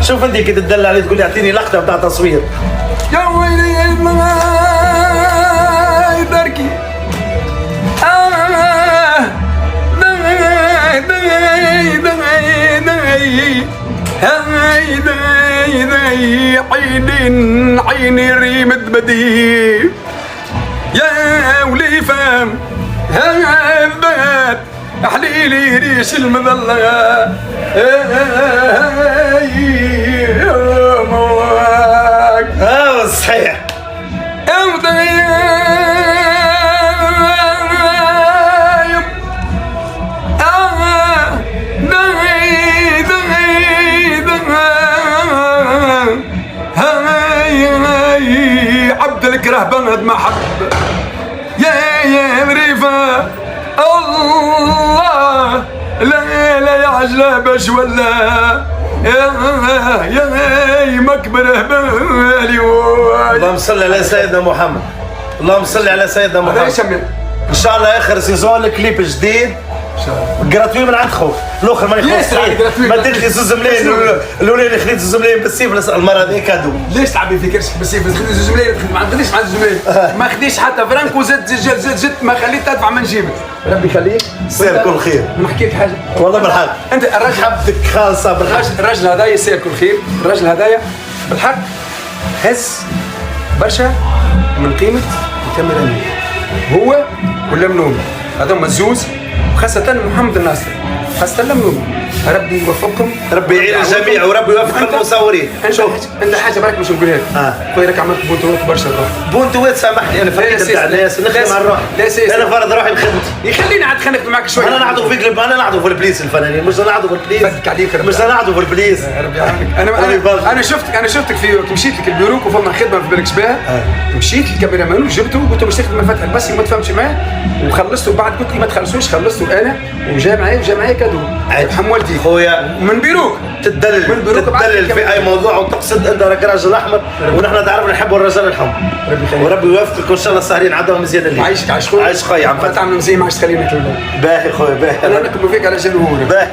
شوف انت كي تدلع عليه تقول لي اعطيني لقطه بتاع تصوير. يا ويلي يا دركي عيني ريمد بدي يا ولي فهم هذبات احليلي ريش المظلة صحيح. عبد الكره بنت ما حب يا مريفة الله لا يعجبش ولا يا مكبره بالي. اللهم صل على سيدنا محمد. اللهم صل على سيدنا محمد. ان شاء الله اخر سيزون الكليب جديد جراتوي من عند خوك الاخر ماني خوك ما درت لي زوز ملايين الاولاني خديت زوز ملايين بالسيف المره هذه كادو. ليش تعبي في كرش بالسيف خديت زوز ملايين ما عندنيش مع زوز ملايين ما خديش حتى فرانك وزدت ما خليت ادفع من جيبك ربي يخليك سير كل خير. نحكي لك حاجه والله بالحق انت الراجل حبتك خالصه بالحق الراجل هذايا يسير كل خير. الراجل هذايا بالحق هز برشا من قيمه الكاميرا هو واللمنومي هذوما الزوز وخاصة محمد الناصر خاصة اللمنومي. ربي يوفقكم ربي يعين الجميع وربي يوفق المصورين. شوف انت حاجه بالك مش نقولها لك خويا عملت بونتوات برشا الروح بونتوات سامحني انا فريق تاع الناس نخدم على روحي. انا فرض روحي بخدمتي يخليني عاد خليك معك شويه. انا نعضو في كليب انا نعضو في البليس الفنانين مش نعضو في البليس فدك عليك مش نعضو في البليس. ربي يعاونك. انا شفتك في مشيت لك البيروك وفما خدمه في بالكش بها مشيت للكاميرا مان وجبته وقلت له باش تخدم فتح البصري ما تفهمش معاه وخلصته بعد قلت لي ما تخلصوش خلصته انا وجا معايا كادو حمولتي خويا من بيروك تدلل في اي موضوع وتقصد انت راك راجل احمر ونحن تعرف نحبوا الرجال الحمر. ربي يخليك وربي يوفقك وان شاء الله السهرين عندهم مزيان الليل. عايش خويا عايش خويا عم تعمل مزيان ما عادش تخليني ناكل. باهي خويا باهي انا نكتبوا فيك على جنوب باهي